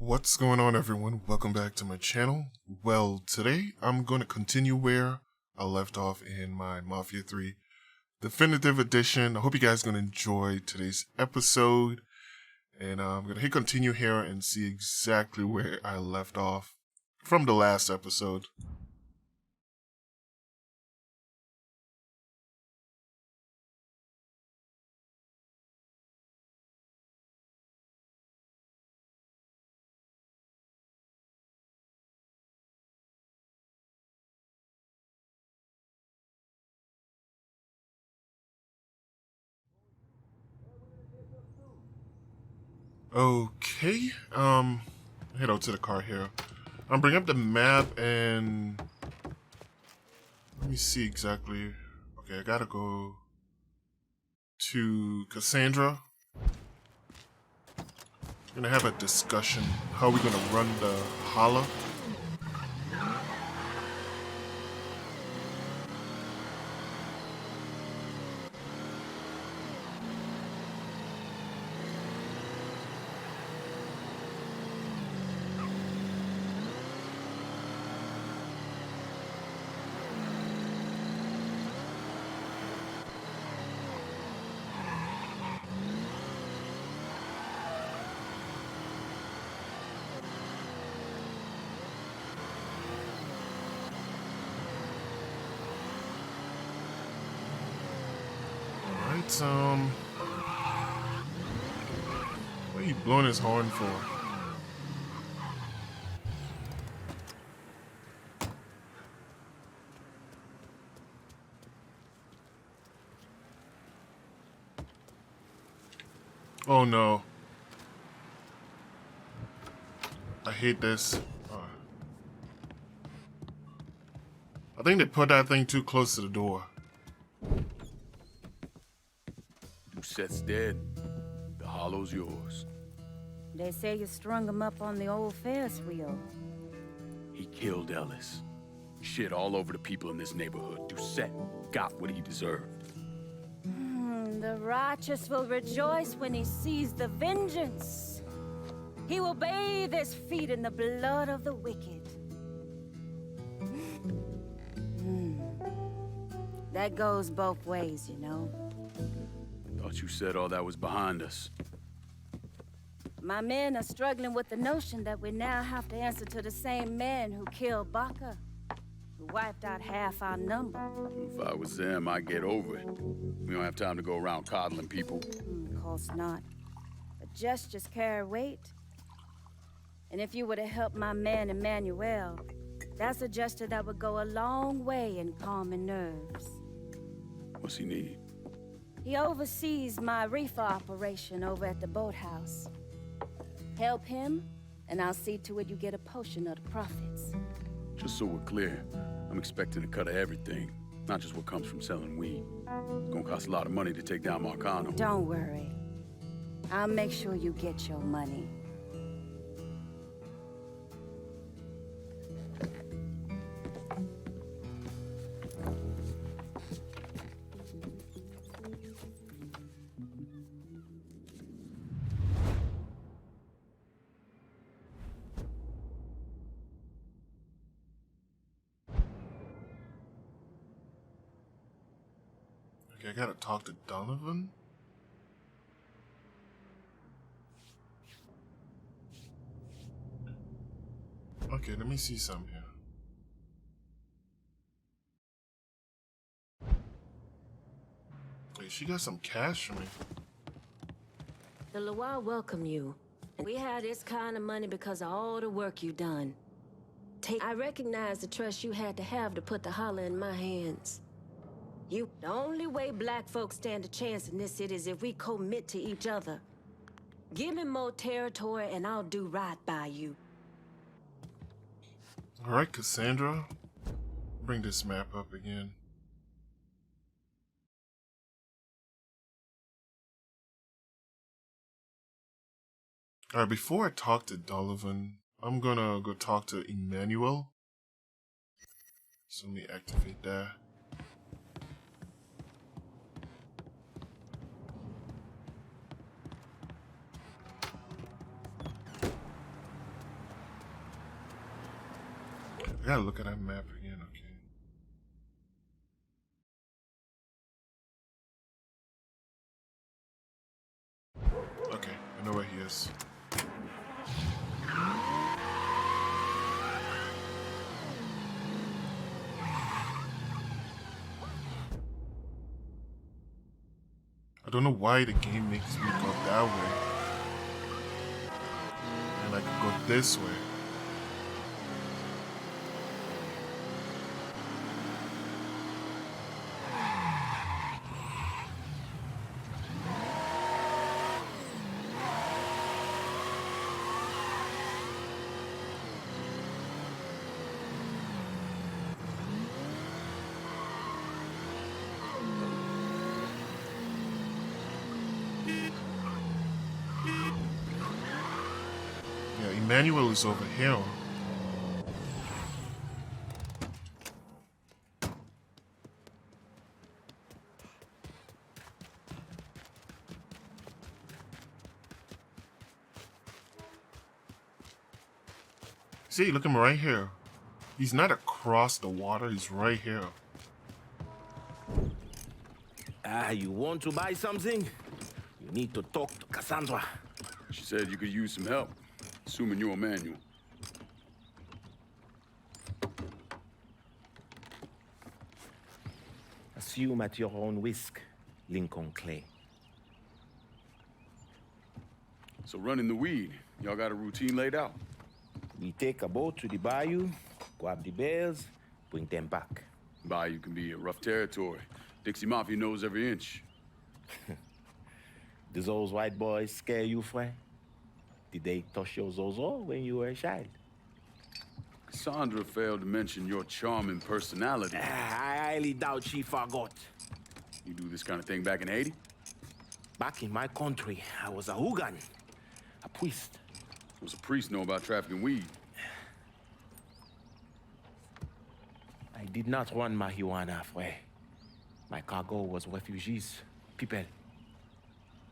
What's going on, everyone? Welcome back to my channel. Well, today I'm going to continue where I left off in my Mafia 3 Definitive Edition. I hope you guys are going to enjoy today's episode. And I'm going to hit continue here and see exactly where I left off from the last episode. Okay, head out to the car here. I'm bring up the map and let me see exactly. Okay, I gotta go to Cassandra. We're gonna have a discussion. How are we gonna run the holla? What are you blowing his horn for? Oh no. I hate this. I think they put that thing too close to the door. Set's dead. The hollow's yours. They say you strung him up on the old Ferris wheel. He killed Ellis. Shit all over the people in this neighborhood. Doucette got what he deserved. The righteous will rejoice when he sees the vengeance. He will bathe his feet in the blood of the wicked. That goes both ways, you know. Thought you said all that was behind us. My men are struggling with the notion that we now have to answer to the same man who killed Baca, who wiped out half our number. If I was them, I'd get over it. We don't have time to go around coddling people. Of course not. But gestures carry weight. And if you were to help my man Emmanuel, that's a gesture that would go a long way in calming nerves. What's he need? He oversees my reefer operation over at the boathouse. Help him, and I'll see to it you get a portion of the profits. Just so we're clear, I'm expecting a cut of everything, not just what comes from selling weed. It's gonna cost a lot of money to take down Marcano. Don't worry. I'll make sure you get your money. Okay, I gotta talk to Donovan. Okay, let me see some here. Wait, she got some cash for me. The Loire welcome you. We had this kind of money because of all the work you done. I recognize the trust you had to have put the holler in my hands. The only way black folks stand a chance in this city is if we commit to each other. Give me more territory and I'll do right by you. Alright, Cassandra. Bring this map up again. Alright, before I talk to Donovan, I'm gonna go talk to Emmanuel. So let me activate that. I gotta look at that map again, okay. Okay, I know where he is. I don't know why the game makes me go that way. And I could go this way. Emmanuel is over here. See, look at him right here. He's not across the water, he's right here. You want to buy something? You need to talk to Cassandra. She said you could use some help, assuming you're Emmanuel. Assume at your own risk, Lincoln Clay. So running the weed, y'all got a routine laid out? We take a boat to the bayou, grab the bears, bring them back. Bayou can be a rough territory. Dixie Mafia knows every inch. Do those white boys scare you, Fred? Did they touch your zozo when you were a child? Cassandra failed to mention your charming personality. I highly doubt she forgot. You do this kind of thing back in Haiti? Back in my country, I was a hooligan, a priest. What's a priest know about trafficking weed? I did not run marijuana, Fred. My cargo was refugees, people.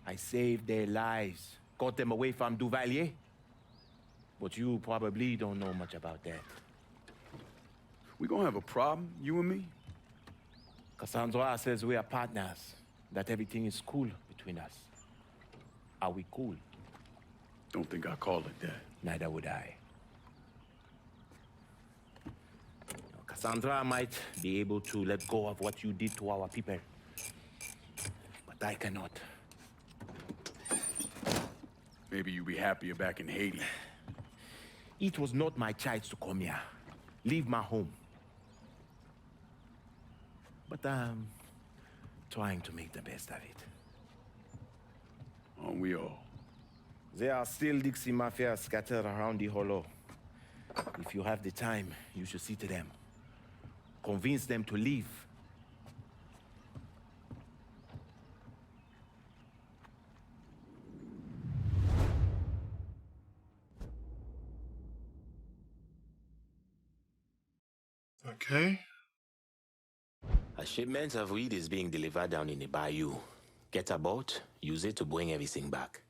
I saved their lives, got them away from Duvalier. But you probably don't know much about that. We gonna have a problem, you and me? Cassandra says we are partners, that everything is cool between us. Are we cool? Don't think I call it that. Neither would I. Cassandra might be able to let go of what you did to our people. But I cannot. Maybe you'd be happier back in Haiti. It was not my choice to come here. Leave my home. But I'm trying to make the best of it. Aren't we all? There are still Dixie Mafia scattered around the hollow. If you have the time, you should see to them. Convince them to leave. Okay. A shipment of weed is being delivered down in the bayou. Get a boat, use it to bring everything back.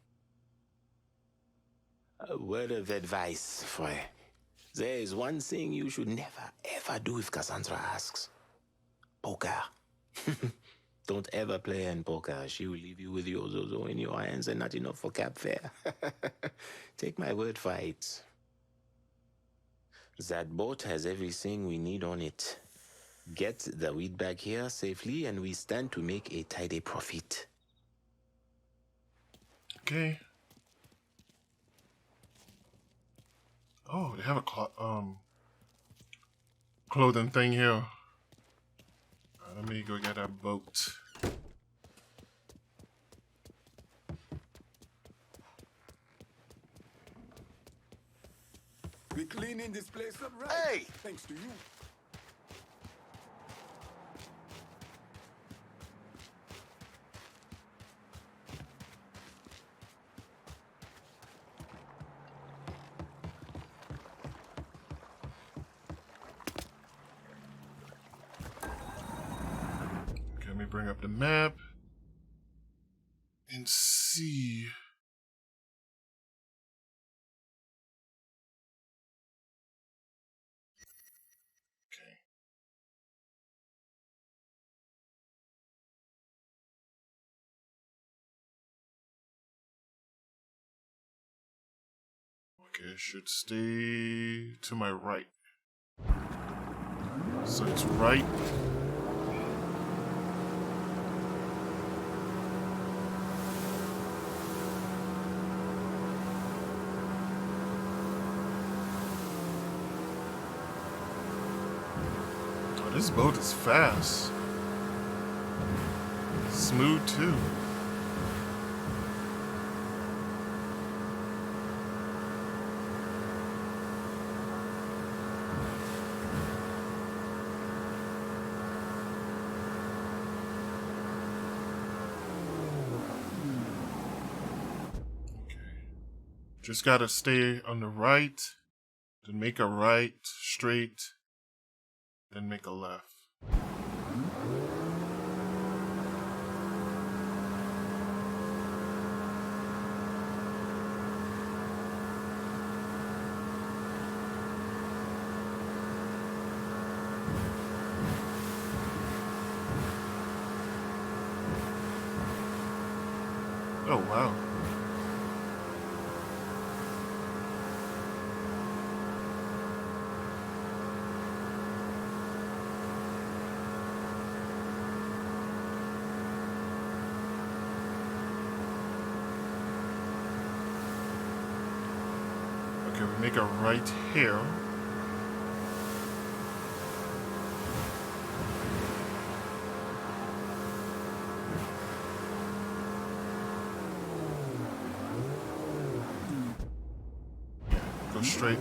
A word of advice, Fred. There is one thing you should never, ever do if Cassandra asks. Poker. Don't ever play in poker. She will leave you with your zozo in your hands and not enough for cab fare. Take my word for it. That boat has everything we need on it. Get the weed back here safely and we stand to make a tidy profit. Okay. Oh, they have a clothing thing here. Let me go get our boat. We cleaning this place up right. Hey! Thanks to you. Okay, let me bring up the map and see. Okay, it should stay to my right. So it's right. Oh, this boat is fast. Smooth too. Just gotta stay on the right, then make a right, straight, then make a left. Oh, wow. Okay, we make a right here. Go straight.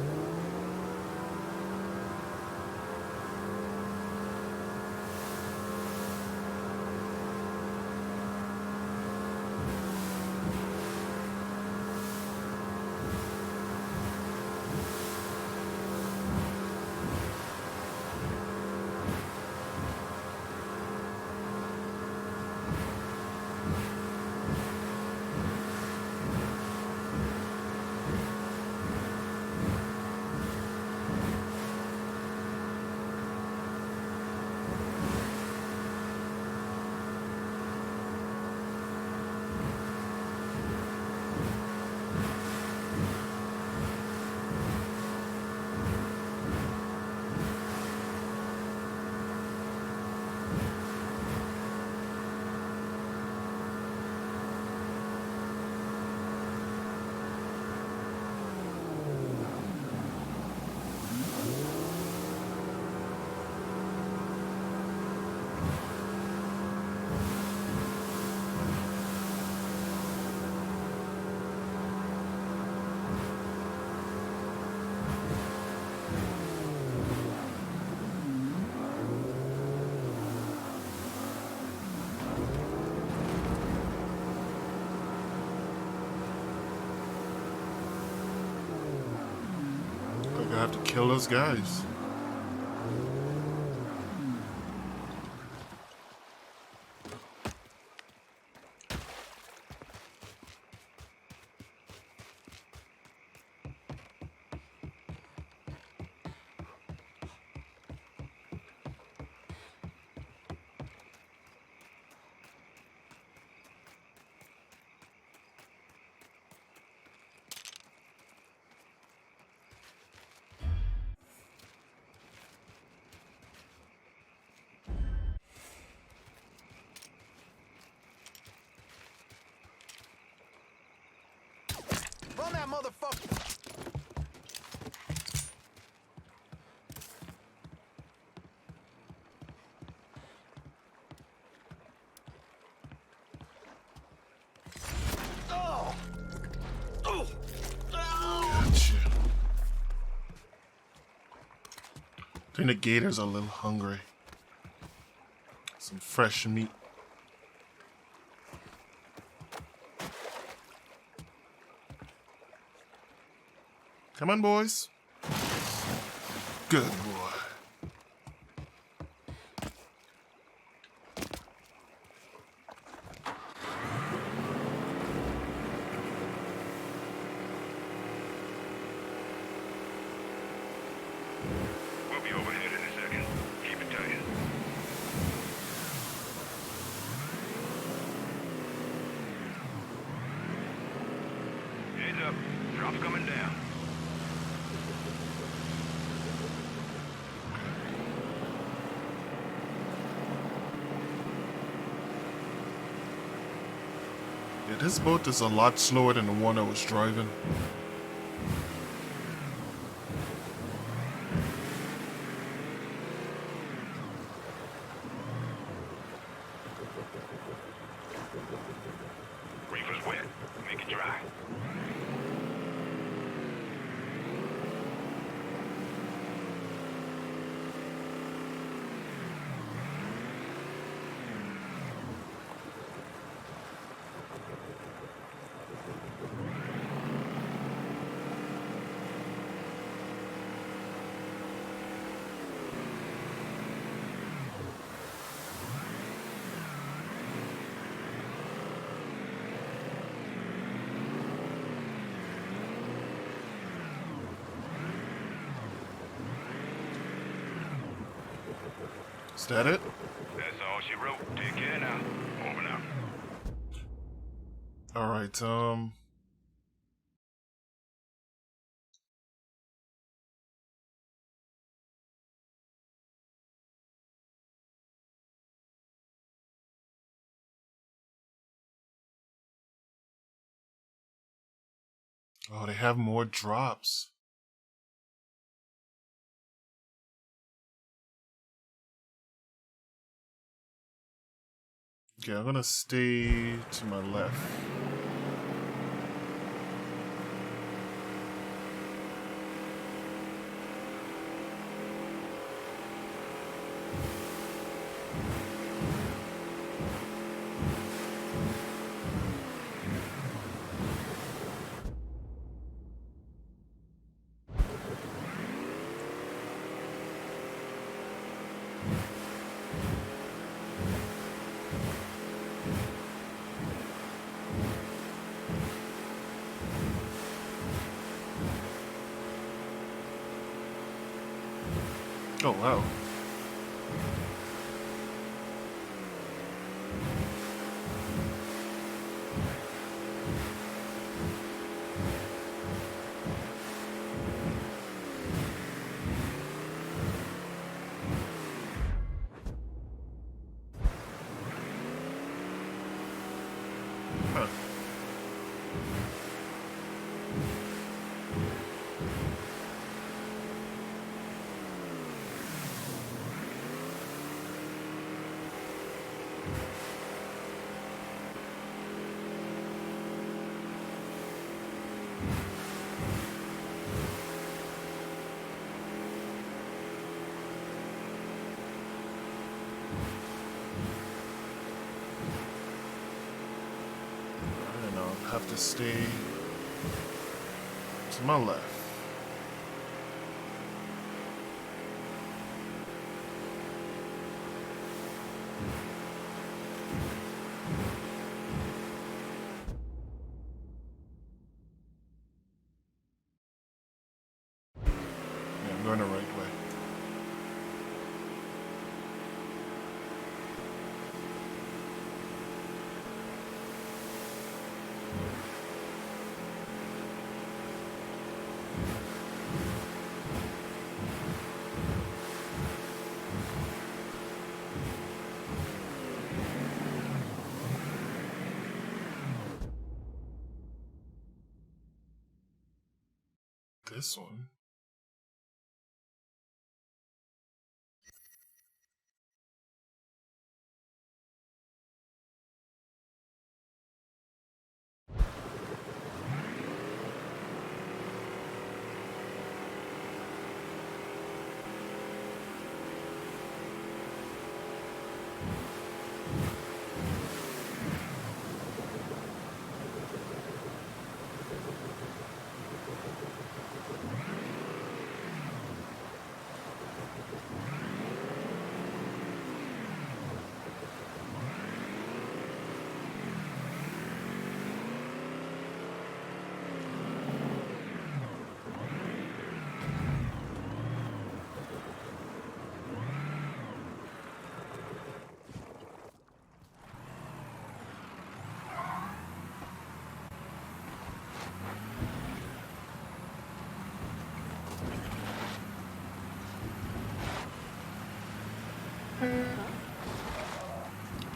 I have to kill those guys. Run that motherfucker! Gotcha. I think the gators are a little hungry. Some fresh meat. Come on, boys. Good boy. We'll be overhead in a second. Keep it tight. Heads up. Drop's coming down. Yeah, this boat is a lot slower than the one I was driving. Reefer's wet. Make it dry. Is that it? That's all she wrote. Take care now. Over now. Alright, oh, they have more drops. Okay, I'm gonna stay to my left. Oh, wow. Huh. And I'll have to stay to my left. Yeah, I'm going the right way. This one.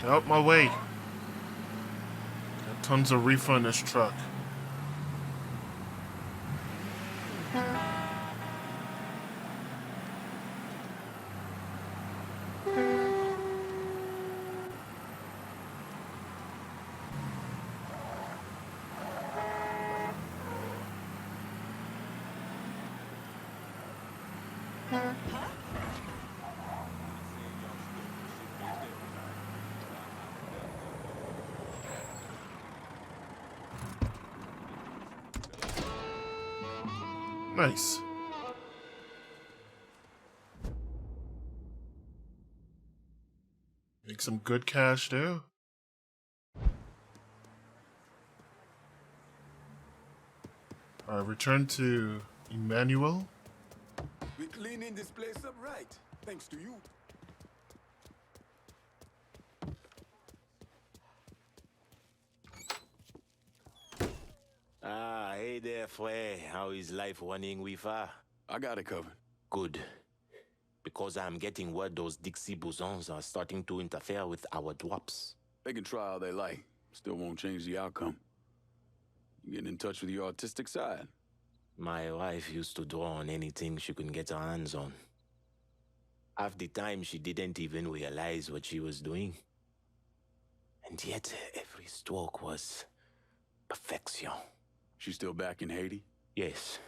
Get out my way. God Tons of reefer in this truck. Nice. Make some good cash there. Alright, return to Emmanuel. We cleaning this place up right, thanks to you. Ah, hey there, Frey. How is life running with her? I got it covered. Good. Because I'm getting word those Dixie bosons are starting to interfere with our drops. They can try all they like. Still won't change the outcome. You getting in touch with your artistic side? My wife used to draw on anything she could get her hands on. Half the time, she didn't even realize what she was doing. And yet, every stroke was perfection. She's still back in Haiti? Yes.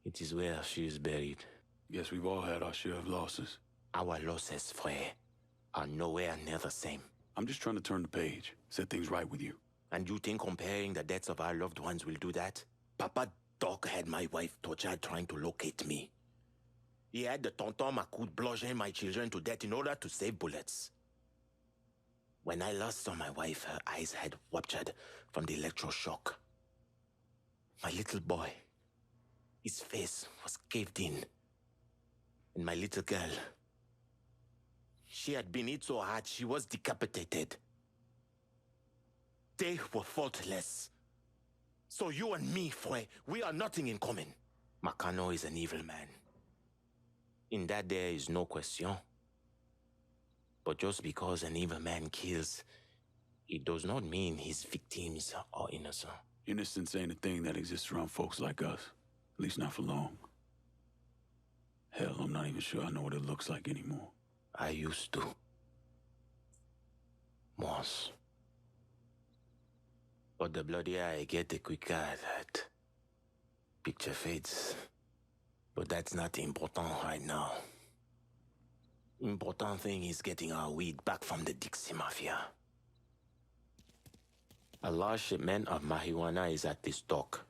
It is where she is buried. Guess we've all had our share of losses. Our losses, Frey, are nowhere near the same. I'm just trying to turn the page, set things right with you. And you think comparing the deaths of our loved ones will do that? Papa Doc had my wife tortured trying to locate me. He had the tonton Macoute bludgeon my children to death in order to save bullets. When I last saw my wife, her eyes had ruptured from the electroshock. My little boy, his face was caved in. And my little girl, she had been hit so hard she was decapitated. They were faultless. So you and me, Frey, we are nothing in common. Marcano is an evil man. In that there is no question. But just because an evil man kills, it does not mean his victims are innocent. Innocence ain't a thing that exists around folks like us. At least not for long. Hell, I'm not even sure I know what it looks like anymore. I used to. Once. But the bloodier I get, the quicker that picture fades. But that's not important right now. Important thing is getting our weed back from the Dixie Mafia. A large shipment of marijuana is at this dock.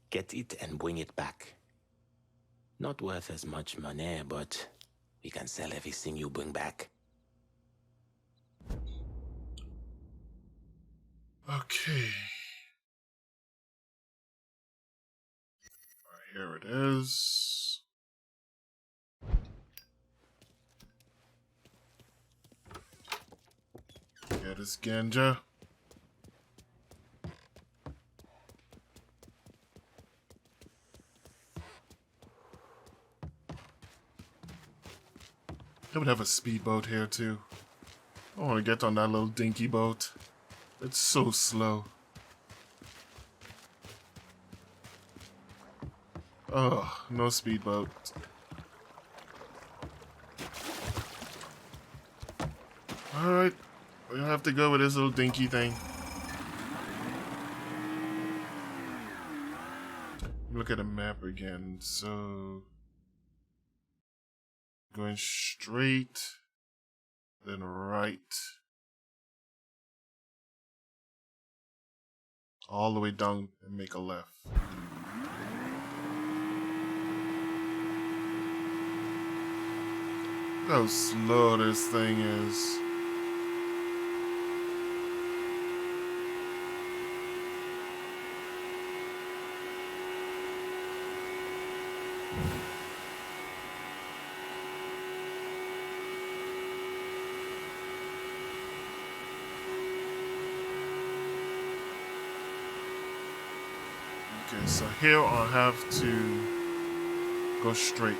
Get it and bring it back. Not worth as much money, but we can sell everything you bring back. Okay. Alright, here it is. Get this ganja. They would have a speedboat here too. I want to get on that little dinky boat. It's so slow. Oh, no speedboat. Alright, we'll have to go with this little dinky thing. Look at the map again, so... Going straight, then right. All the way down and make a left. Look how slow this thing is. Okay, so here I'll have to go straight.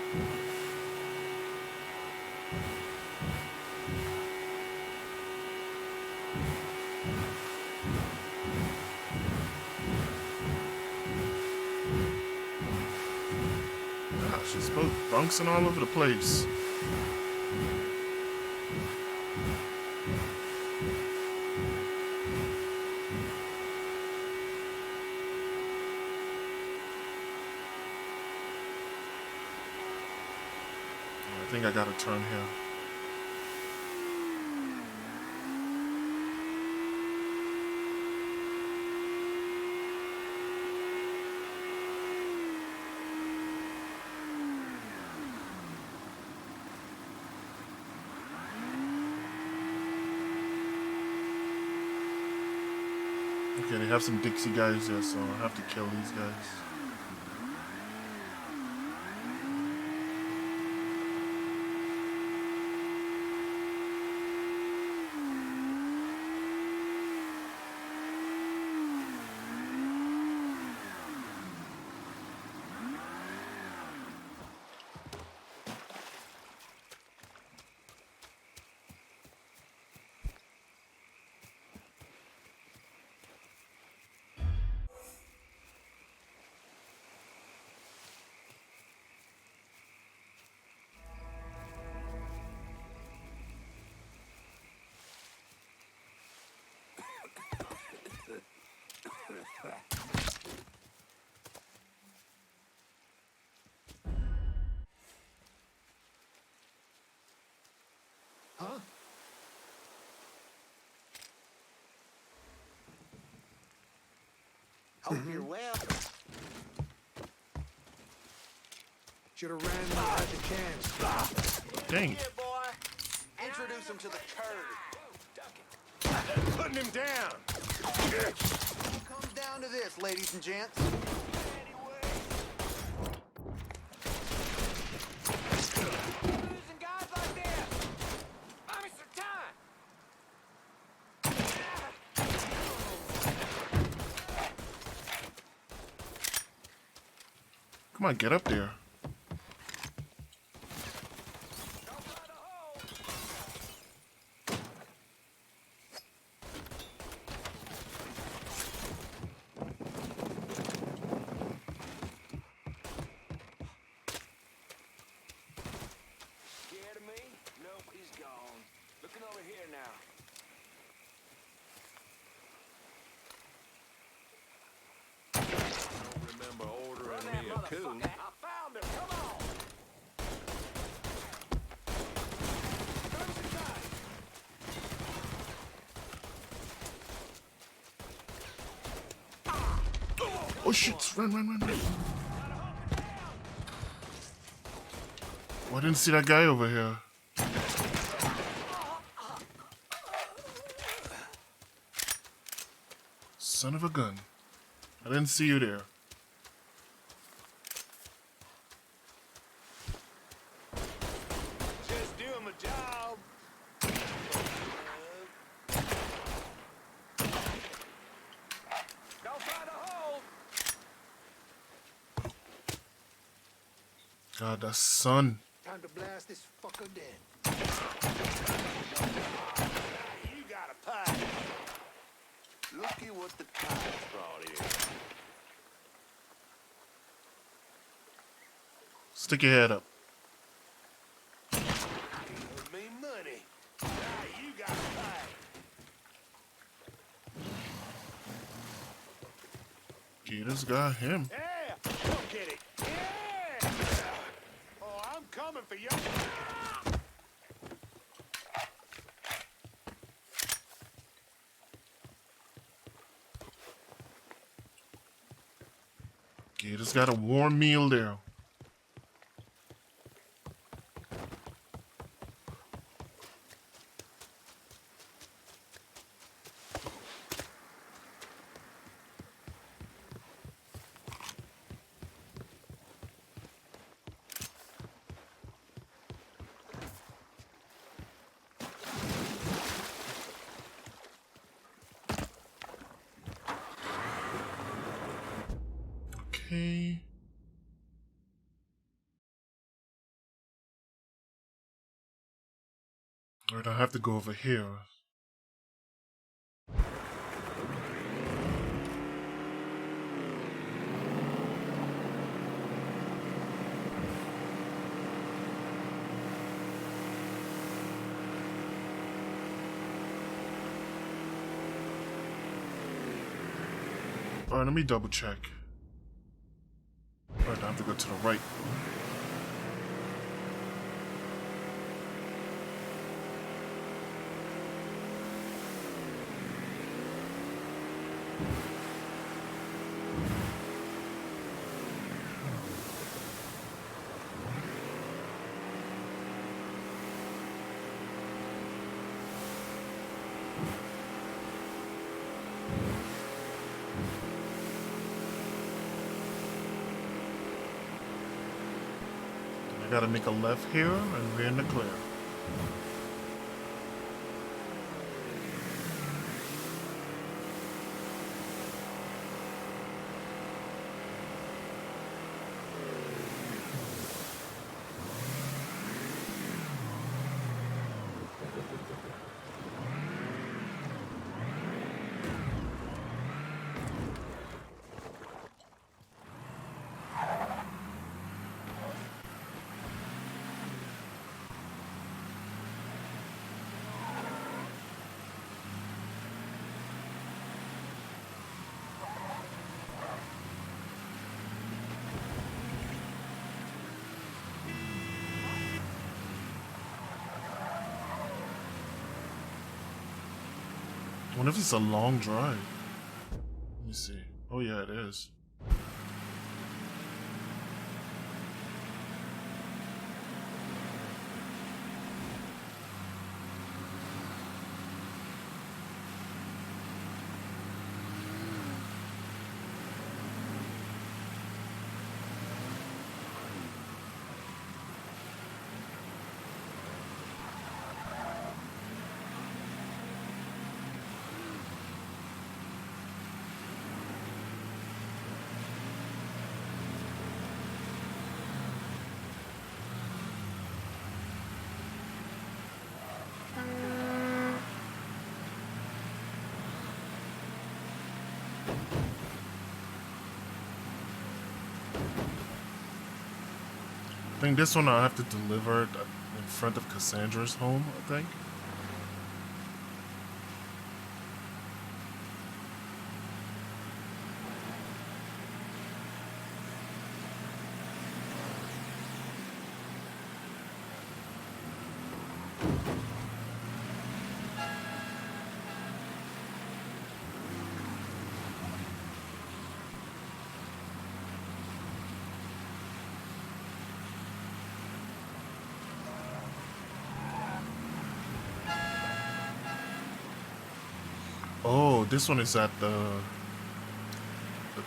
Gosh, it's both bouncing all over the place. I think I gotta turn here. Okay, they have some Dixie guys there, so I'll have to kill these guys. Huh? Hope you're well. Should have ran when I had the chance. Dang. Here, boy. Introduce him to the curd. Putting him down. Comes down to this, ladies and gents. Losing guys like this. Buy me some time. Come on, get up there. Scared of me? Nope, he's gone. Looking over here now. Don't remember ordering me a coon. I found him. Come on. Oh shit, run, run, run, run. Oh, I didn't see that guy over here. Son of a gun. I didn't see you there. Just doing my job. Don't find a hole. God, that sun. Time to blast this fucker dead. You got a pipe. Looky what the tide's brought here. Stick your head up. Give me money. Now you got a pipe. Gator's got him. Yeah, come get it. Yeah. Oh, I'm coming for you. Gator's got a warm meal there. Okay. Alright, I have to go over here. Alright, let me double check. Alright, I have to go to the right. I gotta make a left here, and we're in the clear. I wonder if it's a long drive. Let me see. Oh yeah, it is. I think this one I have to deliver it in front of Cassandra's home, I think. Oh, this one is at the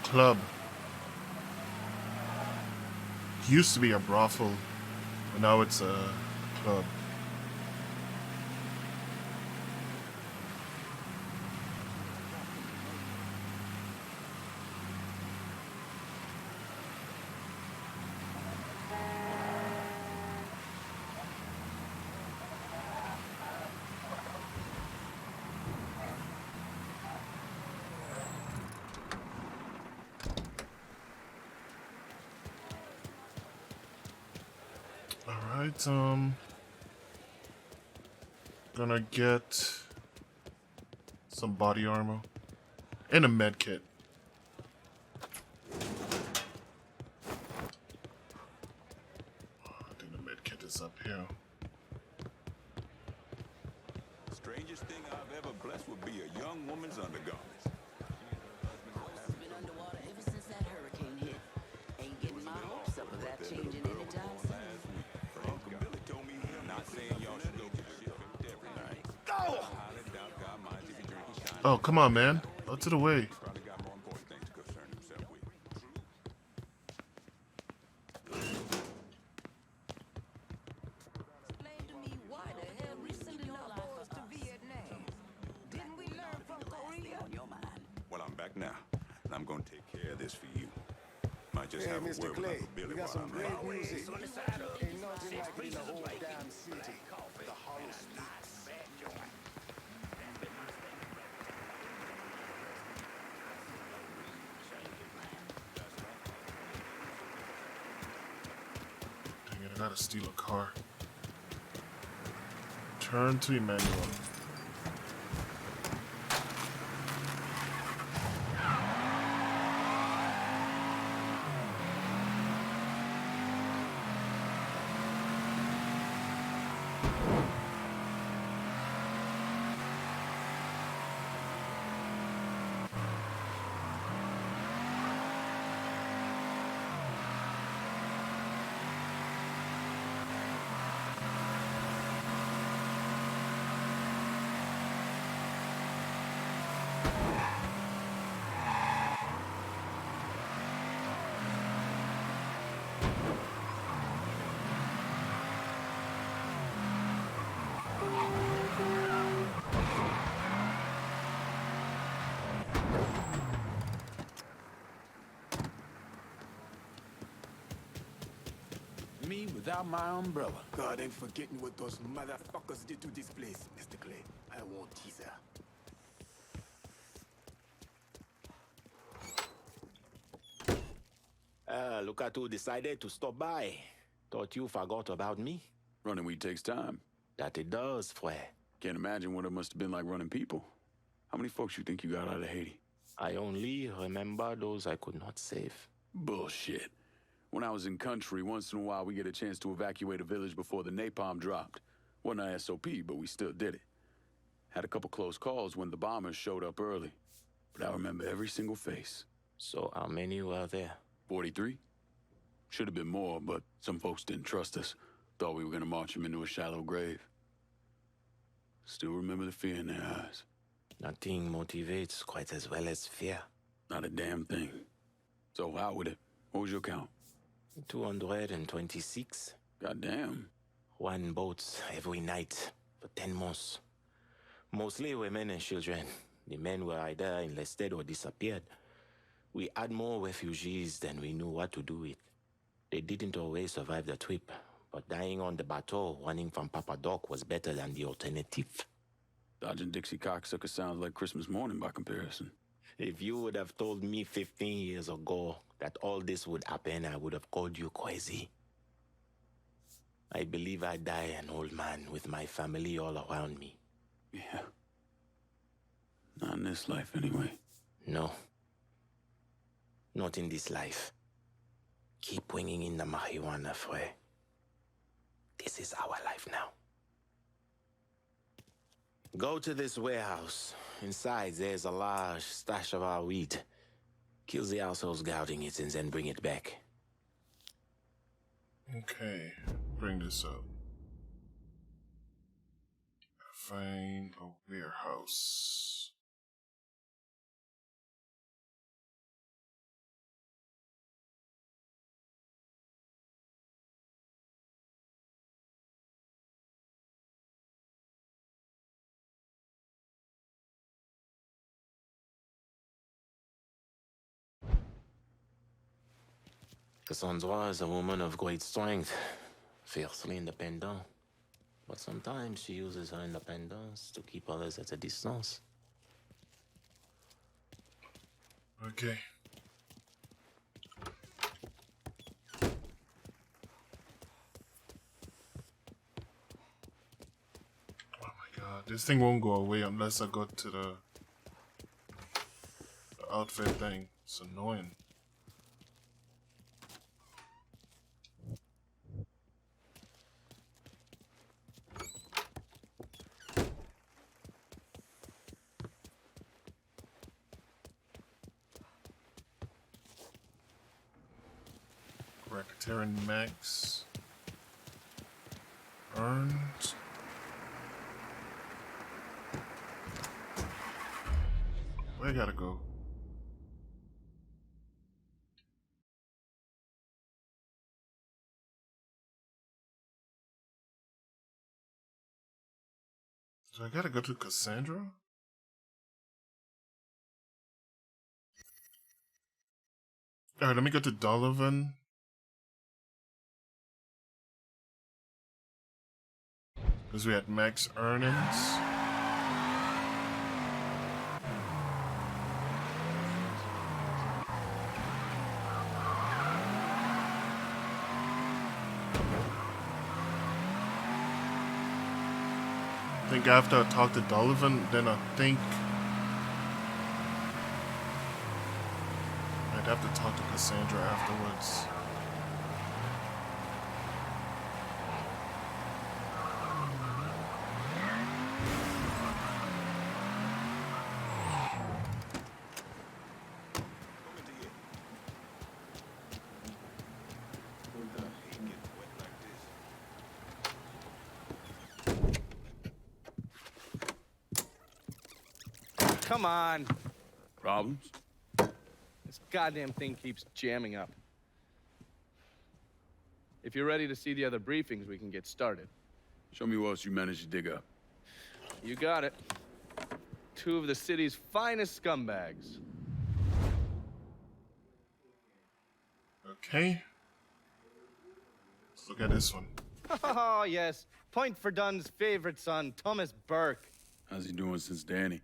club. It used to be a brothel, but now it's a club. Alright, gonna get some body armor and a med kit. I think the med kit is up here. Strangest thing I've ever blessed would be a young woman's undergarments. Has been underwater ever since that hurricane hit. Ain't getting my hopes up of that changing anytime soon. Uncle Billy told me he's not saying y'all should go get shit fixed every night. Go! Oh, come on, man. Out to the way. Probably got more important things to concern himself with. Explain to me why the hell we sending our boys to Vietnam? Didn't we learn from Korea? On your mind. Well, I'm back now, and I'm gonna take care of this for you. Might just Hey, have a Mr. word Clay, with Uncle Billy we got while some I'm great out. music. Ain't nothing like in the whole damn city. The Hollow Speaks. Dang it, I gotta steal a car. Turn to Emmanuel. Me without my umbrella. God ain't forgetting what those motherfuckers did to this place, Mr. Clay. I won't tease her. Look at who decided to stop by. Thought you forgot about me. Running weed takes time. That it does, frère. Can't imagine what it must have been like running people. How many folks you think you got out of Haiti? I only remember those I could not save. Bullshit. When I was in country, once in a while we get a chance to evacuate a village before the napalm dropped. Wasn't our SOP, but we still did it. Had a couple close calls when the bombers showed up early. But I remember every single face. So how many were there? 43? Should have been more, but some folks didn't trust us. Thought we were gonna march them into a shallow grave. Still remember the fear in their eyes. Nothing motivates quite as well as fear. Not a damn thing. So out with it. What was your count? 226. Goddamn. 1 boat every night for 10 months. Mostly women and children. The men were either enlisted or disappeared. We had more refugees than we knew what to do with. They didn't always survive the trip, but dying on the bateau running from Papa Doc was better than the alternative. Dodging Dixie cocksucker sounds like Christmas morning by comparison. If you would have told me 15 years ago that all this would happen, I would have called you crazy. I believe I die an old man with my family all around me. Yeah. Not in this life, anyway. No. Not in this life. Keep bringing in the marijuana, frère. This is our life now. Go to this warehouse. Inside, there's a large stash of our weed. Kill the assholes guarding it and then bring it back. Okay, bring this up. Find a warehouse. Cassandra is a woman of great strength, fiercely independent. But sometimes she uses her independence to keep others at a distance. Okay. Oh my god, this thing won't go away unless I go to the outfit thing. It's annoying. Racketeering Max. Earned. Where I gotta go? So I gotta go to Cassandra? Alright, let me go to Donovan. Because we had max earnings. think after I talk to Donovan, then I think I'd have to talk to Cassandra afterwards. Come on. Problems? This goddamn thing keeps jamming up. If you're ready to see the other briefings, we can get started. Show me what else you managed to dig up. You got it. 2 of the city's finest scumbags. Okay. Let's look at this one. Oh, yes. Point for Dunn's favorite son, Thomas Burke. How's he doing since Danny?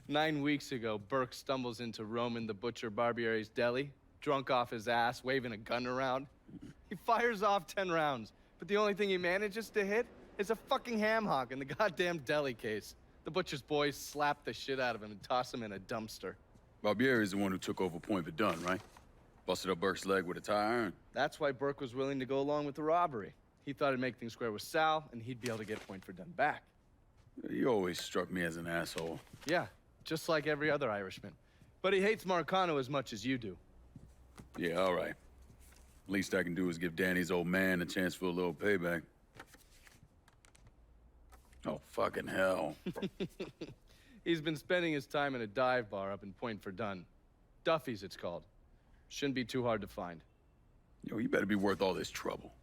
9 weeks ago, Burke stumbles into Roman the Butcher Barbiere's deli, drunk off his ass, waving a gun around. He fires off 10 rounds, but the only thing he manages to hit is a fucking ham hock in the goddamn deli case. The butcher's boys slap the shit out of him and toss him in a dumpster. Barbieri is the one who took over Point Verdun, right? Busted up Burke's leg with a tire iron. That's why Burke was willing to go along with the robbery. He thought it'd make things square with Sal, and he'd be able to get Point Verdun back. You always struck me as an asshole. Yeah, just like every other Irishman. But he hates Marcano as much as you do. Yeah, all right. Least I can do is give Danny's old man a chance for a little payback. Oh, fucking hell. He's been spending his time in a dive bar up in Point Verdun. Duffy's, it's called. Shouldn't be too hard to find. Yo, you better be worth all this trouble.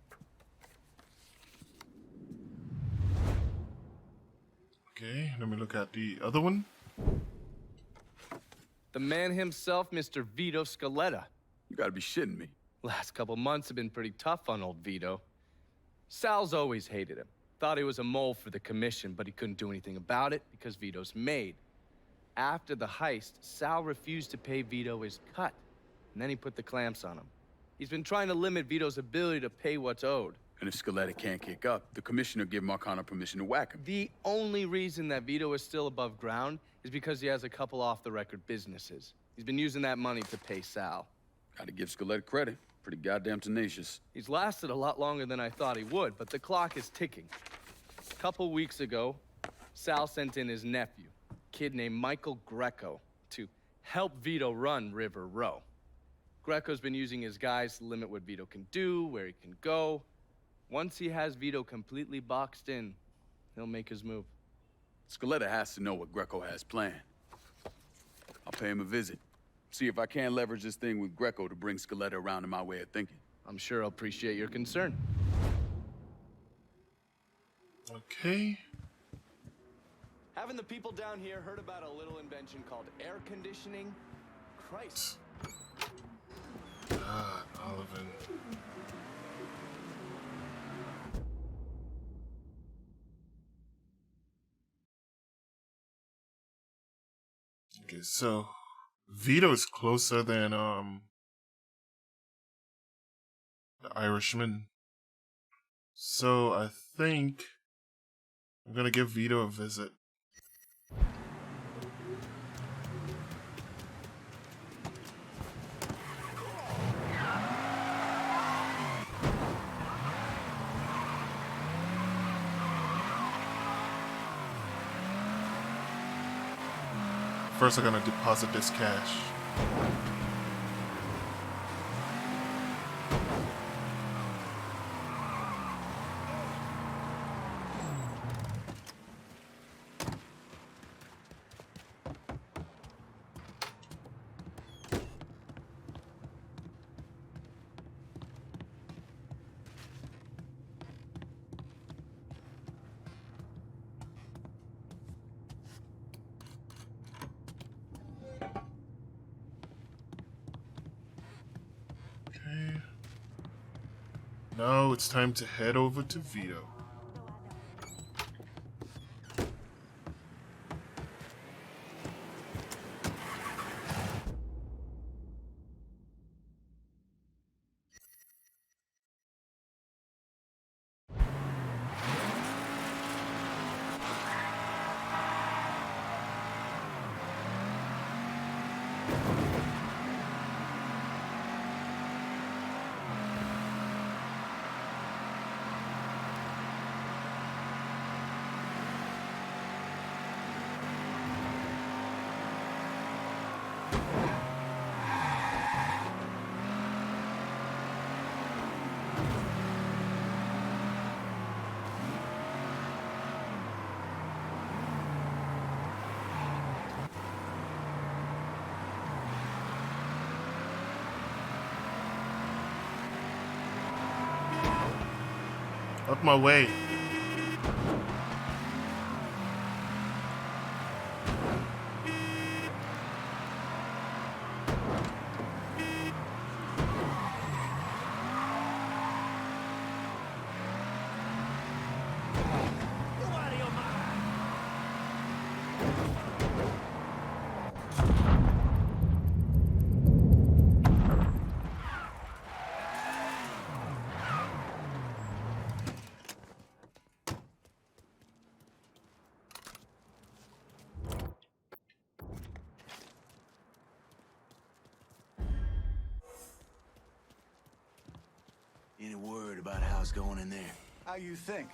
Okay, let me look at the other one. The man himself, Mr. Vito Scaletta. You gotta be shitting me. Last couple months have been pretty tough on old Vito. Sal's always hated him. Thought he was a mole for the commission, but he couldn't do anything about it because Vito's made. After the heist, Sal refused to pay Vito his cut, and then he put the clamps on him. He's been trying to limit Vito's ability to pay what's owed. And if Scaletta can't kick up, the commissioner give Marcano permission to whack him. The only reason that Vito is still above ground is because he has a couple off-the-record businesses. He's been using that money to pay Sal. Gotta give Scaletta credit. Pretty goddamn tenacious. He's lasted a lot longer than I thought he would, but the clock is ticking. A couple weeks ago, Sal sent in his nephew, a kid named Michael Greco, to help Vito run River Row. Greco's been using his guys to limit what Vito can do, where he can go. Once he has Vito completely boxed in, he'll make his move. Scaletta has to know what Greco has planned. I'll pay him a visit. See if I can't leverage this thing with Greco to bring Scaletta around to my way of thinking. I'm sure he'll appreciate your concern. Okay. Haven't the people down here heard about a little invention called air conditioning? Christ. God, Oliver. Okay, so Vito is closer than the Irishman. So I think I'm gonna give Vito a visit. First, I'm gonna deposit this cash. Now it's time to head over to Vito. Out my way. Any word about how it's going in there? How you think?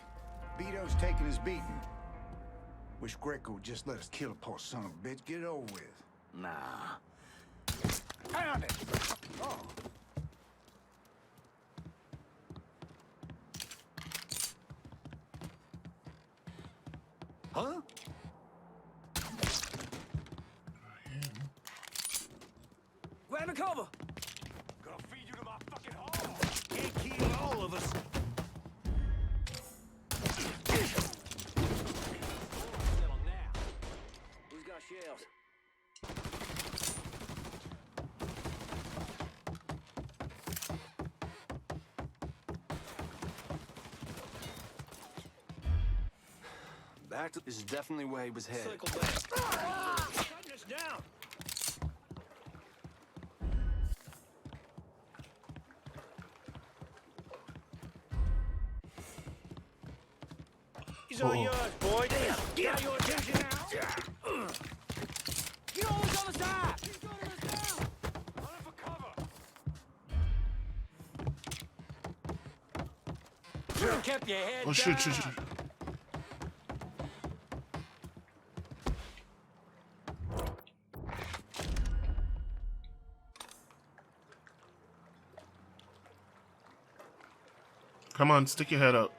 Vito's taking his beating. Wish Greco would just let us kill a poor son of a bitch. Get it over with. Nah. Found it! Oh. Huh? Grab a cover! Gonna feed you to my fucking hog! Can't kill all of us! Who's got shells? Back to... This is definitely where he was headed. Circle back. Shutting us down! He's all yours, boy. Got your attention now! Get on the other side! He's gunning us down! Running for cover! Should have kept your head Oh, down! shoot. Come on, stick your head up.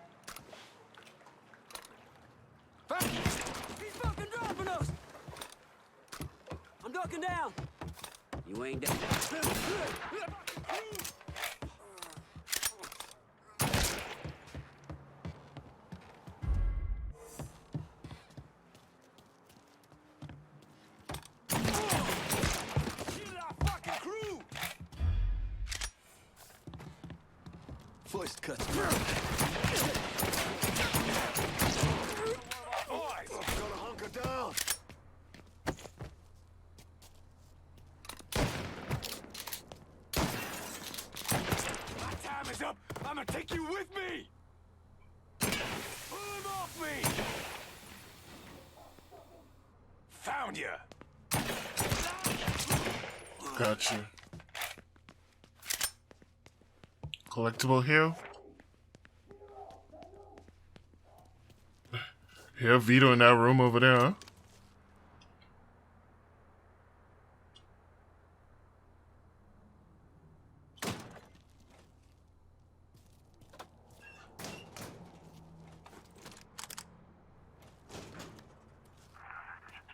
He's fucking dropping us! I'm ducking down! You ain't down. First cuts. Boys, gonna hunker down. My time is up. I'm gonna take you with me. Pull him off me. Found you. Gotcha. Collectible here. Yeah, Vito in that room over there, huh?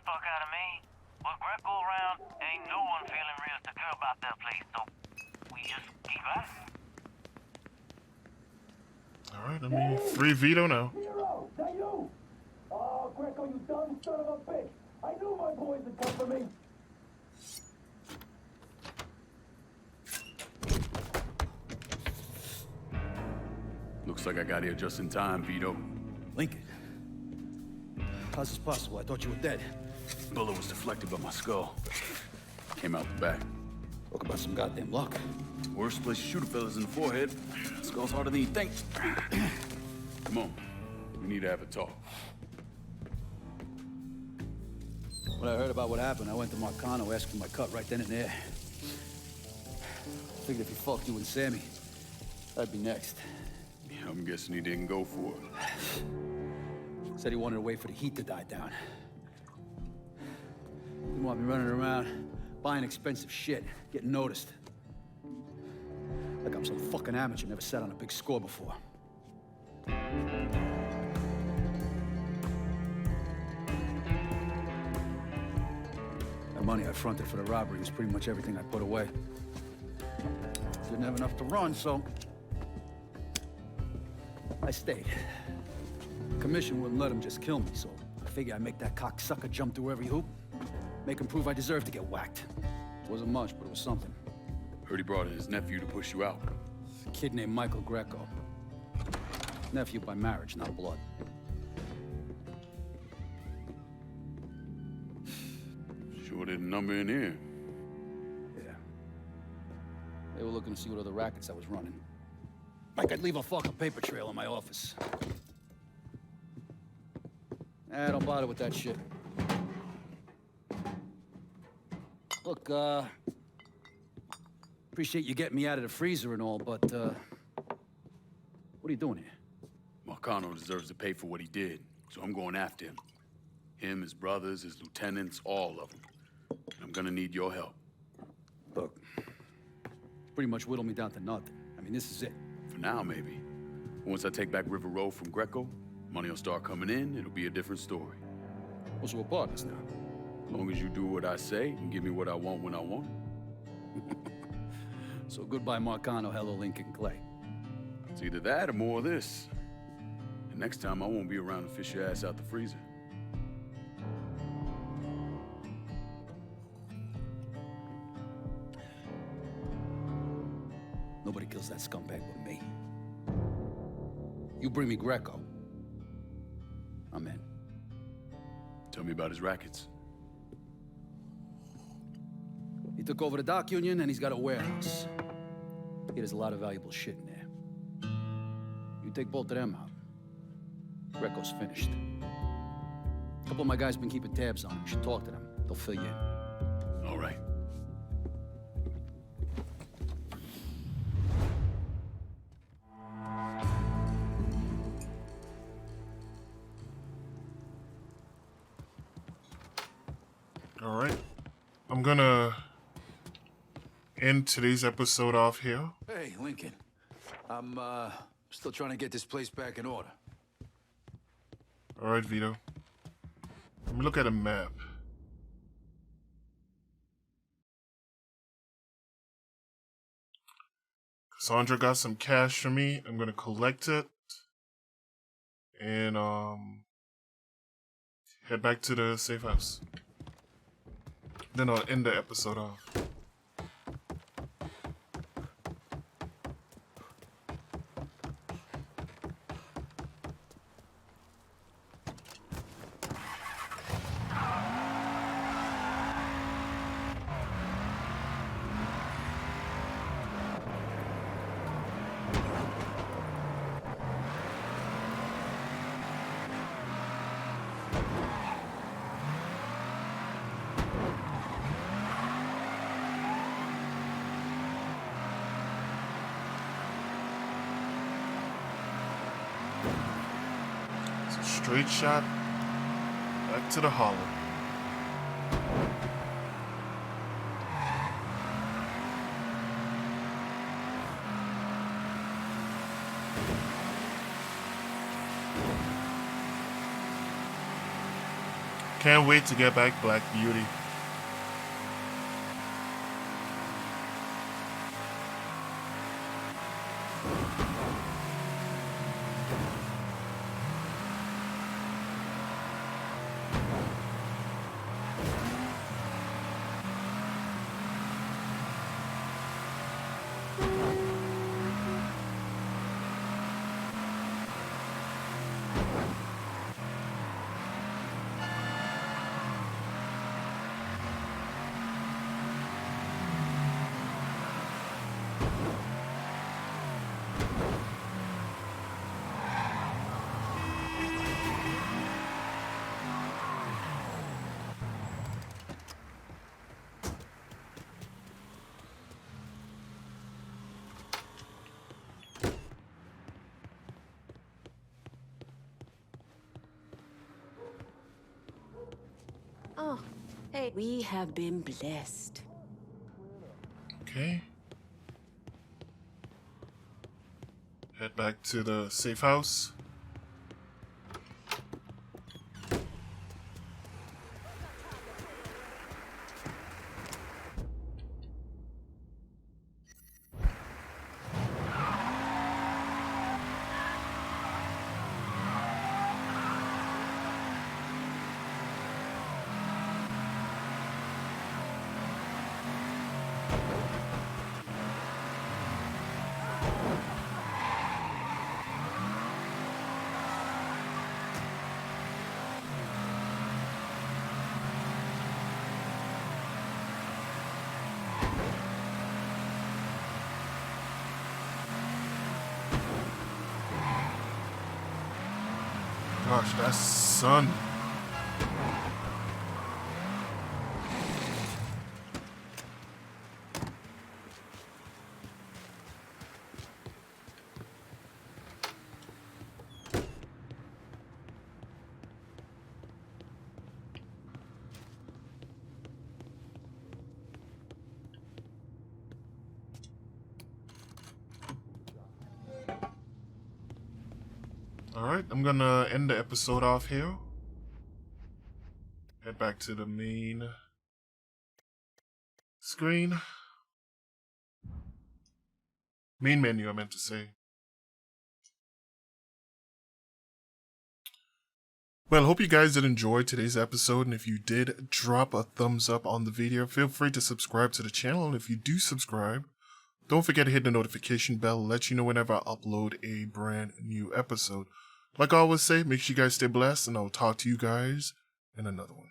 Fuck out of me. With Greco around, ain't no one feeling real secure about that place, so we just keep at it. Alright, I mean, free Vito now. Hero, that you? Oh, Greco, you dumb son of a bitch. I knew my boys would come for me. Looks like I got here just in time, Vito. Lincoln. How's this possible? I thought you were dead. Bullet was deflected by my skull. Came out the back. Talk about some goddamn luck. Worst place to shoot a fella's in the forehead. Skull's harder than you think. Come on. We need to have a talk. When I heard about what happened, I went to Marcano asking my cut right then and there. Figured if he fucked you and Sammy, I'd be next. Yeah, I'm guessing he didn't go for it. Said he wanted to wait for the heat to die down. Didn't want me running around, buying expensive shit, getting noticed. Like I'm some fucking amateur, never sat on a big score before. The money I fronted for the robbery was pretty much everything I put away. Didn't have enough to run, so I stayed. The commission wouldn't let him just kill me, so I figure I'd make that cocksucker jump through every hoop. Make him prove I deserve to get whacked. Wasn't much, but it was something. Heard he brought in his nephew to push you out. A kid named Michael Greco. Nephew by marriage, not blood. Sure didn't number in here. Yeah. They were looking to see what other rackets I was running. Like I'd leave a fucking paper trail in my office. Nah, don't bother with that shit. Look, appreciate you getting me out of the freezer and all, but, what are you doing here? Marcano deserves to pay for what he did, so I'm going after him. Him, his brothers, his lieutenants, all of them. I'm gonna need your help. Look, pretty much whittled me down to nothing. I mean, this is it. For now, maybe. Once I take back River Road from Greco, money will start coming in, it'll be a different story. Well, so we're partners now. As long as you do what I say and give me what I want when I want it. So goodbye, Marcano, hello, Lincoln Clay. It's either that or more of this. And next time, I won't be around to fish your ass out the freezer. Nobody kills that scumbag but me. You bring me Greco, I'm in. Tell me about his rackets. He took over the dock union and he's got a warehouse. He has a lot of valuable shit in there. You take both of them out, Greco's finished. A couple of my guys been keeping tabs on him. You should talk to them. They'll fill you in. All right. All right. I'm gonna end today's episode off here. Hey, Lincoln. I'm, still trying to get this place back in order. All right, Vito. Let me look at a map. Cassandra got some cash for me. I'm gonna collect it. And, head back to the safe house. Then I'll end the episode off. Straight shot back to the hollow. Can't wait to get back Black Beauty. Oh, hey, we have been blessed. Okay. Head back to the safe house. gosh, that's son. Alright, I'm gonna end the episode off here. Head back to the main screen. Main menu, I meant to say. Well, hope you guys did enjoy today's episode, and if you did, drop a thumbs up on the video. Feel free to subscribe to the channel, and if you do subscribe, don't forget to hit the notification bell, let you know whenever I upload a brand new episode. Like I always say, make sure you guys stay blessed, and I'll talk to you guys in another one.